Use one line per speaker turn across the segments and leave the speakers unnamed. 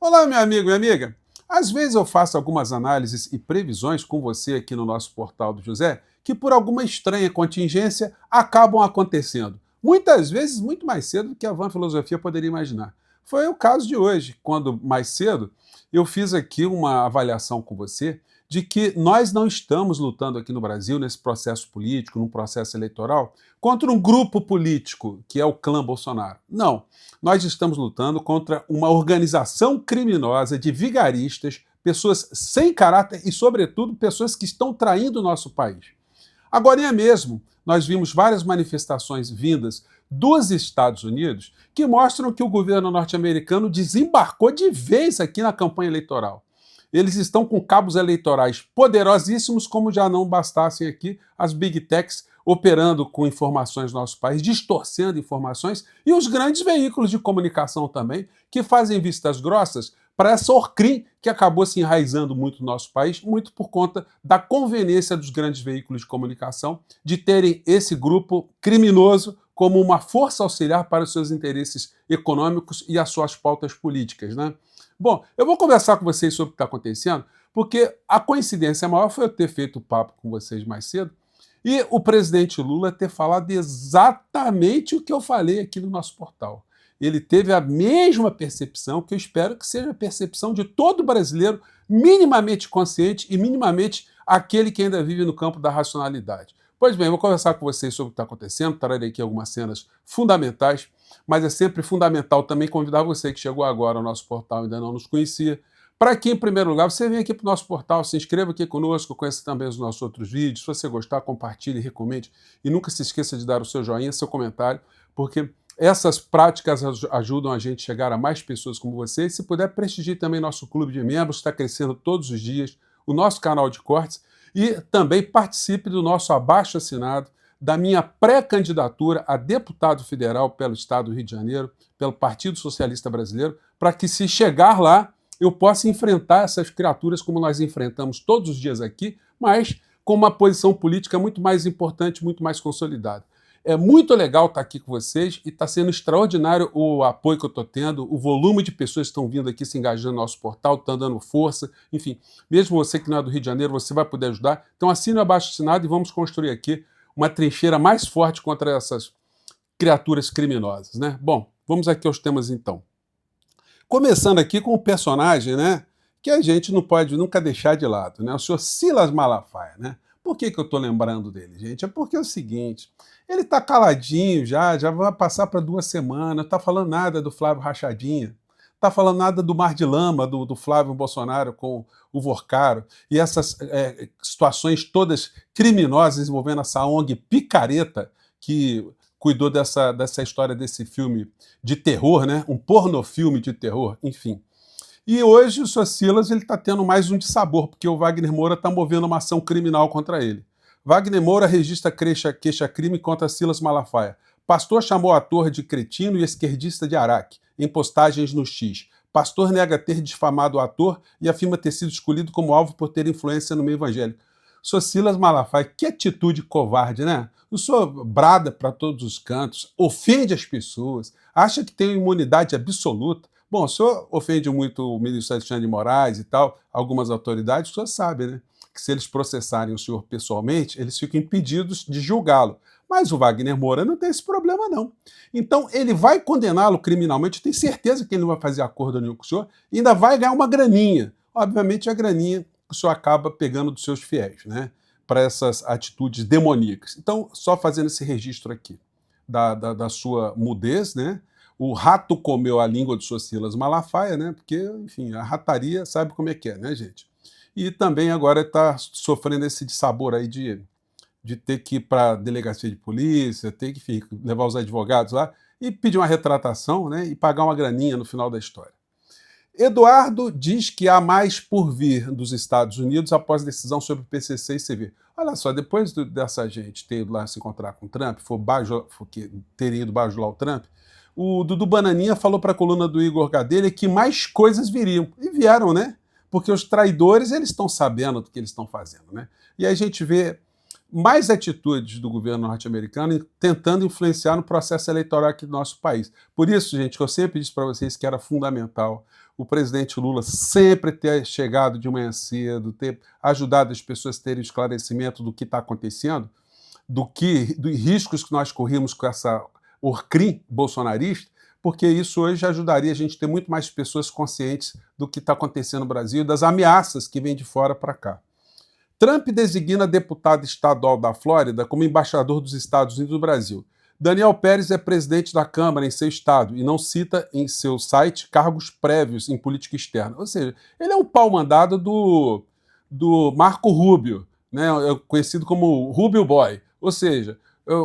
Olá, meu amigo, minha amiga. Às vezes eu faço algumas análises e previsões com você aqui no nosso portal do José, que por alguma estranha contingência acabam acontecendo. Muitas vezes muito mais cedo do que a vã filosofia poderia imaginar. Foi o caso de hoje, quando mais cedo eu fiz aqui uma avaliação com você de que nós não estamos lutando aqui no Brasil, nesse processo político, num processo eleitoral, contra um grupo político, que é o clã Bolsonaro. Não. Nós estamos lutando contra uma organização criminosa de vigaristas, pessoas sem caráter e, sobretudo, pessoas que estão traindo o nosso país. Agora mesmo, nós vimos várias manifestações vindas dos Estados Unidos que mostram que o governo norte-americano desembarcou de vez aqui na campanha eleitoral. Eles estão com cabos eleitorais poderosíssimos, como já não bastassem aqui as big techs operando com informações no nosso país, distorcendo informações, e os grandes veículos de comunicação também, que fazem vistas grossas para essa orcrim que acabou se enraizando muito no nosso país, muito por conta da conveniência dos grandes veículos de comunicação de terem esse grupo criminoso como uma força auxiliar para os seus interesses econômicos e as suas pautas políticas, né? Bom, eu vou conversar com vocês sobre o que está acontecendo, porque a coincidência maior foi eu ter feito o papo com vocês mais cedo e o presidente Lula ter falado exatamente o que eu falei aqui no nosso portal. Ele teve a mesma percepção, que eu espero que seja a percepção de todo brasileiro minimamente consciente e minimamente aquele que ainda vive no campo da racionalidade. Pois bem, eu vou conversar com vocês sobre o que está acontecendo, trarei aqui algumas cenas fundamentais, mas é sempre fundamental também convidar você que chegou agora ao nosso portal e ainda não nos conhecia, para que, em primeiro lugar, você venha aqui para o nosso portal, se inscreva aqui conosco, conheça também os nossos outros vídeos. Se você gostar, compartilhe, recomende e nunca se esqueça de dar o seu joinha, seu comentário, porque essas práticas ajudam a gente a chegar a mais pessoas como você. E se puder, prestigie também nosso clube de membros, está crescendo todos os dias, o nosso canal de cortes, e também participe do nosso abaixo-assinado, da minha pré-candidatura a deputado federal pelo Estado do Rio de Janeiro, pelo Partido Socialista Brasileiro, para que, se chegar lá, eu possa enfrentar essas criaturas como nós enfrentamos todos os dias aqui, mas com uma posição política muito mais importante, muito mais consolidada. É muito legal estar aqui com vocês e está sendo extraordinário o apoio que eu estou tendo, o volume de pessoas que estão vindo aqui se engajando no nosso portal, estão dando força, enfim, mesmo você que não é do Rio de Janeiro, você vai poder ajudar. Então assine o abaixo-assinado e vamos construir aqui uma trincheira mais forte contra essas criaturas criminosas, né? Bom, vamos aqui aos temas então. Começando aqui com o personagem, né, que a gente não pode nunca deixar de lado, né, o senhor Silas Malafaia, né? Por que que eu estou lembrando dele, gente? É porque é o seguinte, ele está caladinho já vai passar para 2 semanas, não está falando nada do Flávio Rachadinha, está falando nada do Mar de Lama, do Flávio Bolsonaro com o Vorcaro, e essas situações todas criminosas envolvendo essa ONG picareta que cuidou dessa história desse filme de terror, né? Um pornofilme de terror, enfim. E hoje o Sr. Silas está tendo mais um dissabor, porque o Wagner Moura está movendo uma ação criminal contra ele. Wagner Moura registra queixa-crime contra Silas Malafaia. Pastor chamou ator de cretino e esquerdista de Araque, em postagens no X. Pastor nega ter difamado o ator e afirma ter sido escolhido como alvo por ter influência no meio evangélico. Sr. Silas Malafaia, que atitude covarde, né? O senhor brada para todos os cantos, ofende as pessoas, acha que tem imunidade absoluta. Bom, o senhor ofende muito o ministro Alexandre de Moraes e tal, algumas autoridades, o senhor sabe, né? Que se eles processarem o senhor pessoalmente, eles ficam impedidos de julgá-lo. Mas o Wagner Moura não tem esse problema, não. Então, ele vai condená-lo criminalmente, eu tenho certeza que ele não vai fazer acordo nenhum com o senhor, e ainda vai ganhar uma graninha. Obviamente, a graninha que o senhor acaba pegando dos seus fiéis, né? Para essas atitudes demoníacas. Então, só fazendo esse registro aqui da sua mudez, né? O rato comeu a língua do Sr. Silas Malafaia, né? Porque, enfim, a rataria sabe como é que é, né, gente? E também agora está sofrendo esse dissabor aí de ter que ir para a delegacia de polícia, ter que, enfim, levar os advogados lá e pedir uma retratação, né? E pagar uma graninha no final da história. Eduardo diz que há mais por vir dos Estados Unidos após decisão sobre o PCC e CV. Olha só, depois dessa gente ter ido lá se encontrar com o Trump, ter ido bajular o Trump, o Dudu Bananinha falou para a coluna do Igor Gadelha que mais coisas viriam. E vieram, né? Porque os traidores, eles estão sabendo do que eles estão fazendo, né? E aí a gente vê mais atitudes do governo norte-americano tentando influenciar no processo eleitoral aqui do nosso país. Por isso, gente, que eu sempre disse para vocês que era fundamental o presidente Lula sempre ter chegado de manhã cedo, ter ajudado as pessoas a terem esclarecimento do que está acontecendo, dos riscos que nós corrimos com essa orcrim bolsonarista, porque isso hoje ajudaria a gente a ter muito mais pessoas conscientes do que está acontecendo no Brasil, das ameaças que vêm de fora para cá. Trump designa deputado estadual da Flórida como embaixador dos Estados Unidos no Brasil. Daniel Pérez é presidente da Câmara em seu estado e não cita em seu site cargos prévios em política externa. Ou seja, ele é um pau-mandado do Marco Rubio, né, conhecido como Rubio Boy. Ou seja,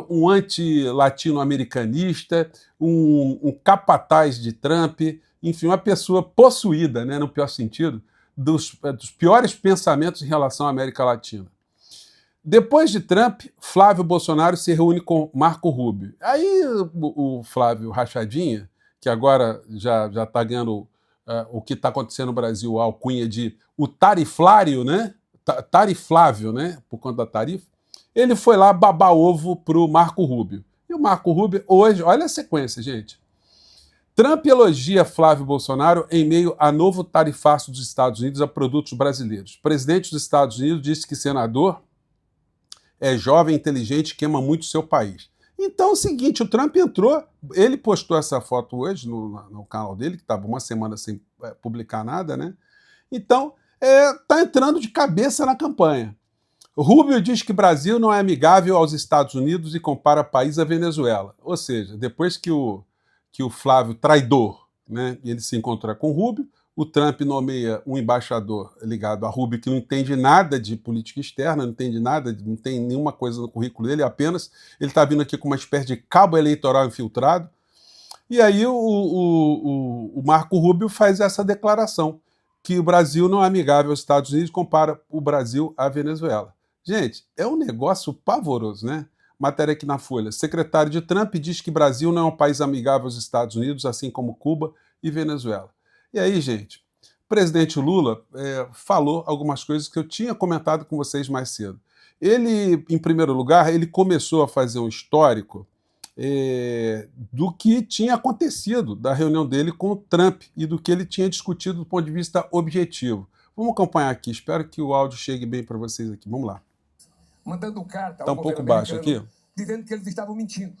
um anti-latino-americanista, um capataz de Trump, enfim, uma pessoa possuída, né, no pior sentido, dos piores pensamentos em relação à América Latina. Depois de Trump, Flávio Bolsonaro se reúne com Marco Rubio. Aí o Flávio Rachadinha, que agora já está ganhando o que está acontecendo no Brasil, a alcunha de o tariflário, né? Tariflávio, né? Por conta da tarifa, ele foi lá babar ovo para o Marco Rubio. E o Marco Rubio, hoje, olha a sequência, gente. Trump elogia Flávio Bolsonaro em meio a novo tarifaço dos Estados Unidos a produtos brasileiros. O presidente dos Estados Unidos disse que senador é jovem, inteligente, que ama muito seu país. Então é o seguinte, o Trump entrou, ele postou essa foto hoje no canal dele, que estava uma semana sem publicar nada, né? Então, está entrando de cabeça na campanha. Rubio diz que Brasil não é amigável aos Estados Unidos e compara país à Venezuela. Ou seja, depois que o Flávio traidor, né, ele se encontra com Rubio, o Trump nomeia um embaixador ligado a Rubio que não entende nada de política externa, não entende nada, não tem nenhuma coisa no currículo dele, apenas ele está vindo aqui com uma espécie de cabo eleitoral infiltrado. E aí o Marco Rubio faz essa declaração, que o Brasil não é amigável aos Estados Unidos, compara o Brasil à Venezuela. Gente, é um negócio pavoroso, né? Matéria aqui na Folha. Secretário de Trump diz que Brasil não é um país amigável aos Estados Unidos, assim como Cuba e Venezuela. E aí, gente, o presidente Lula falou algumas coisas que eu tinha comentado com vocês mais cedo. Ele, em primeiro lugar, ele começou a fazer um histórico do que tinha acontecido da reunião dele com o Trump e do que ele tinha discutido do ponto de vista objetivo. Vamos acompanhar aqui, espero que o áudio chegue bem para vocês aqui. Vamos lá.
Mandando carta
ao governo americano, aqui,
dizendo que eles estavam mentindo.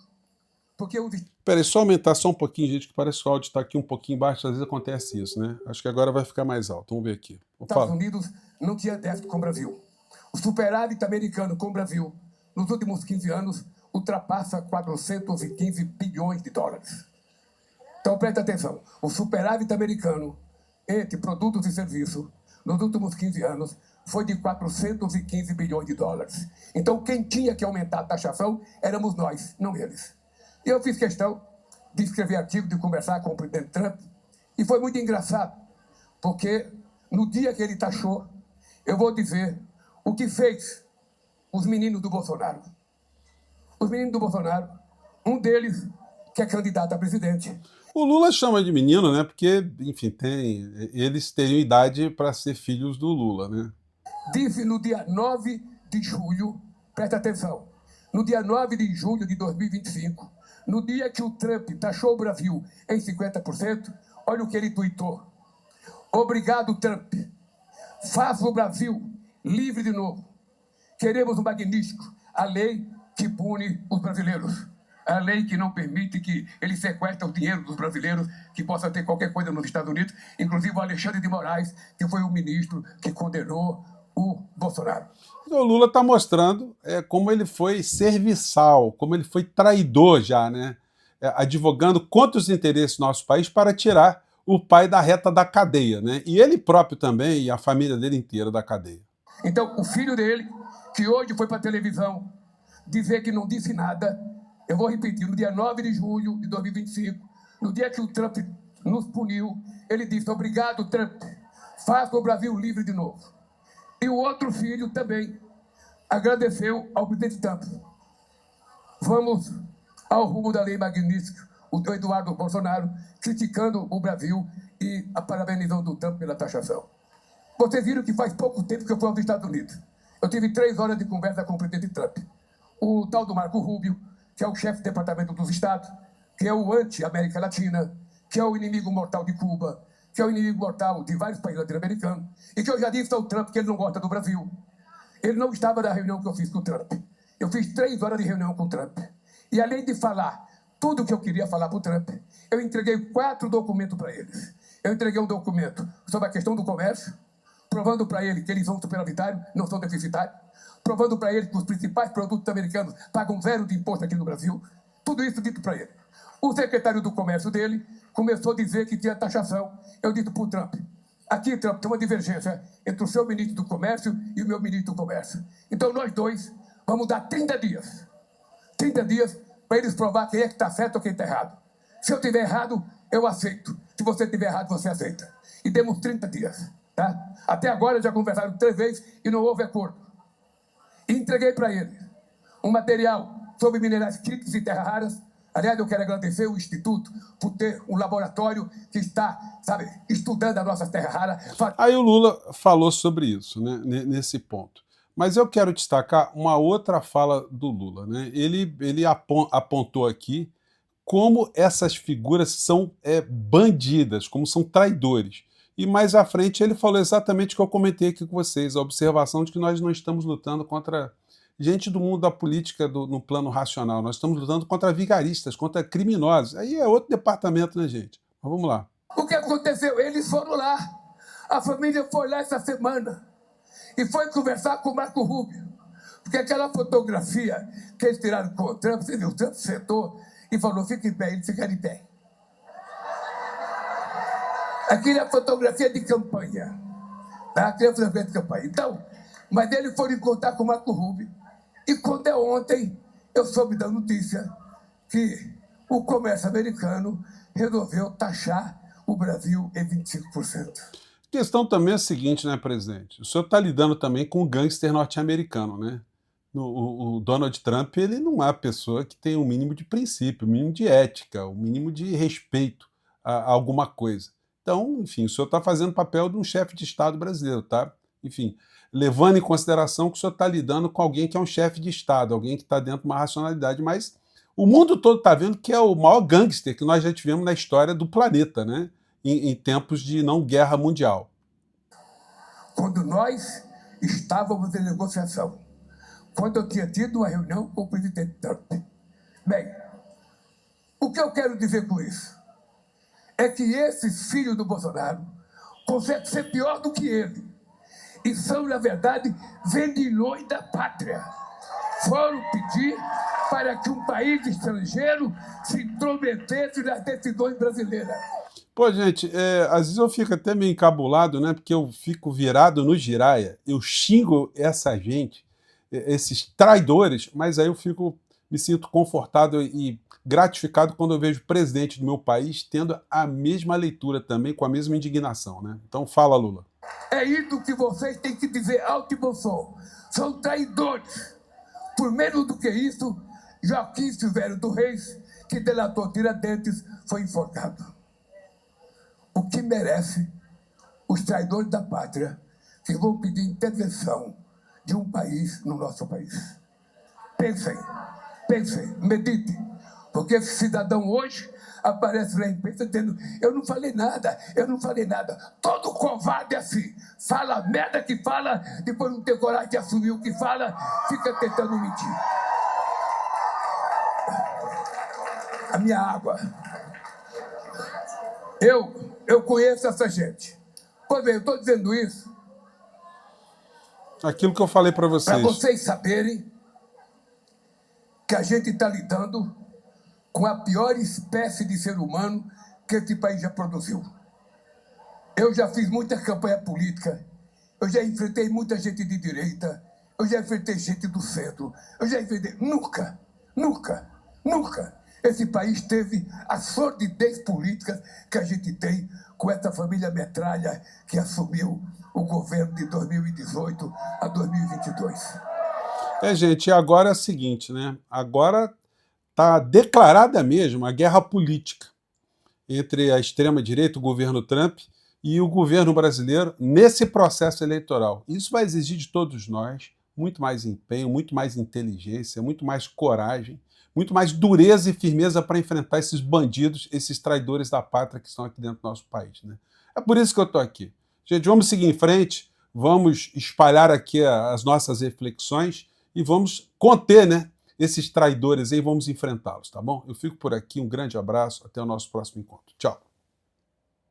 Porque
Peraí, só aumentar só um pouquinho, gente, que parece que o áudio está aqui um pouquinho baixo, às vezes acontece isso, né? Acho que agora vai ficar mais alto. Vamos ver aqui.
Estados Unidos não tinha déficit com o Brasil. O superávit americano com o Brasil, nos últimos 15 anos, ultrapassa 415 bilhões de dólares. Então, presta atenção. O superávit americano entre produtos e serviços, nos últimos 15 anos, foi de 415 bilhões de dólares. Então, quem tinha que aumentar a taxação éramos nós, não eles. E eu fiz questão de escrever artigo, de conversar com o presidente Trump, e foi muito engraçado, porque no dia que ele taxou, eu vou dizer o que fez os meninos do Bolsonaro. Os meninos do Bolsonaro, um deles que é candidato a presidente.
O Lula chama de menino, né? Porque, enfim, eles teriam idade para ser filhos do Lula, né?
Disse no dia 9 de julho, presta atenção, no dia 9 de julho de 2025, no dia que o Trump taxou o Brasil em 50%, olha o que ele tuitou. Obrigado, Trump. Faça o Brasil livre de novo. Queremos um magnífico, a lei que pune os brasileiros. A lei que não permite que ele sequestre o dinheiro dos brasileiros, que possa ter qualquer coisa nos Estados Unidos, inclusive o Alexandre de Moraes, que foi o ministro que condenou o Bolsonaro.
O Lula está mostrando como ele foi serviçal, como ele foi traidor já, né? Advogando contra os interesses do nosso país para tirar o pai da reta da cadeia, né? E ele próprio também, e a família dele inteira da cadeia.
Então, o filho dele, que hoje foi para a televisão dizer que não disse nada, eu vou repetir, no dia 9 de julho de 2025, no dia que o Trump nos puniu, ele disse, obrigado, Trump, faça o Brasil livre de novo. E o outro filho também agradeceu ao presidente Trump. Vamos ao rumo da lei magnífica, o Eduardo Bolsonaro criticando o Brasil e parabenizando o Trump pela taxação. Vocês viram que faz pouco tempo que eu fui aos Estados Unidos. Eu tive 3 horas de conversa com o presidente Trump. O tal do Marco Rubio, que é o chefe do Departamento dos Estados, que é o anti-América Latina, que é o inimigo mortal de Cuba, que é o inimigo mortal de vários países latino-americanos, e que eu já disse ao Trump que ele não gosta do Brasil. Ele não estava na reunião que eu fiz com o Trump. Eu fiz 3 horas de reunião com o Trump. E além de falar tudo o que eu queria falar para o Trump, eu entreguei 4 documentos para eles. Eu entreguei um documento sobre a questão do comércio, provando para ele que eles são superavitários, não são deficitários, provando para ele que os principais produtos americanos pagam 0 de imposto aqui no Brasil. Tudo isso dito para ele. O secretário do comércio dele começou a dizer que tinha taxação. Eu disse para o Trump: aqui, Trump, tem uma divergência entre o seu ministro do comércio e o meu ministro do comércio. Então, nós dois vamos dar 30 dias. 30 dias para eles provar quem é que está certo ou quem está errado. Se eu tiver errado, eu aceito. Se você tiver errado, você aceita. E demos 30 dias. Tá? Até agora já conversaram 3 vezes e não houve acordo. E entreguei para eles um material sobre minerais críticos e terras raras. Aliás, eu quero agradecer o Instituto por ter um laboratório que está, sabe, estudando as nossas terras raras.
Aí o Lula falou sobre isso, né, nesse ponto. Mas eu quero destacar uma outra fala do Lula, né? Ele apontou aqui como essas figuras são bandidas, como são traidores. E mais à frente ele falou exatamente o que eu comentei aqui com vocês, a observação de que nós não estamos lutando contra gente do mundo da política no plano racional, nós estamos lutando contra vigaristas, contra criminosos. Aí é outro departamento, né, gente? Mas vamos lá.
O que aconteceu? Eles foram lá, a família foi lá essa semana e foi conversar com o Marco Rubio, porque aquela fotografia que eles tiraram com o Trump, você viu, o Trump sentou e falou: fique em pé, ele fica de pé. Aquilo é fotografia de campanha, tá? Aquilo é fotografia de campanha. Então, mas eles foram encontrar com o Marco Rubio, e quando é ontem, eu soube da notícia que o comércio americano resolveu taxar o Brasil em 25%.
A questão também é a seguinte, né, presidente? O senhor está lidando também com um gangster norte-americano, né? O Donald Trump, ele não é a pessoa que tem um mínimo de princípio, um mínimo de ética, um mínimo de respeito a alguma coisa. Então, enfim, o senhor está fazendo o papel de um chefe de Estado brasileiro, tá? Enfim, levando em consideração que o senhor está lidando com alguém que é um chefe de Estado, alguém que está dentro de uma racionalidade, mas o mundo todo está vendo que é o maior gangster que nós já tivemos na história do planeta, né? Em tempos de não guerra mundial.
Quando nós estávamos em negociação, quando eu tinha tido uma reunião com o presidente Trump. Bem, o que eu quero dizer com isso é que esses filhos do Bolsonaro conseguem ser pior do que ele. E são, na verdade, vendilhões da pátria. Foram pedir para que um país estrangeiro se intrometesse nas decisões brasileiras.
Pô, gente, às vezes eu fico até meio encabulado, né? Porque eu fico virado no giraia, eu xingo essa gente, esses traidores, mas aí me sinto confortado e gratificado quando eu vejo o presidente do meu país tendo a mesma leitura também, com a mesma indignação, né? Então fala, Lula.
É isso que vocês têm que dizer alto e bom som. São traidores. Por menos do que isso, Joaquim Silvério dos Reis, que delatou Tiradentes, foi enforcado. O que merece os traidores da pátria que vão pedir intervenção de um país no nosso país? Pensem, meditem. Porque esse cidadão hoje aparece na imprensa dizendo: eu não falei nada. Todo covarde é assim. Fala a merda que fala, depois não tem coragem de assumir o que fala, fica tentando mentir. A minha água. Eu conheço essa gente. Pois bem, eu estou dizendo isso
aquilo que eu falei para vocês
saberem que a gente está lidando com a pior espécie de ser humano que esse país já produziu. Eu já fiz muita campanha política, eu já enfrentei muita gente de direita, eu já enfrentei gente do centro, eu já enfrentei... Nunca esse país teve a sordidez política que a gente tem com essa família metralha que assumiu o governo de 2018 a 2022.
Gente, agora é o seguinte, né? Agora está declarada mesmo a guerra política entre a extrema-direita, o governo Trump, e o governo brasileiro nesse processo eleitoral. Isso vai exigir de todos nós muito mais empenho, muito mais inteligência, muito mais coragem, muito mais dureza e firmeza para enfrentar esses bandidos, esses traidores da pátria que estão aqui dentro do nosso país, né? É por isso que eu estou aqui. Gente, vamos seguir em frente, vamos espalhar aqui as nossas reflexões e vamos conter, né, esses traidores aí, vamos enfrentá-los, tá bom? Eu fico por aqui, um grande abraço, até o nosso próximo encontro. Tchau.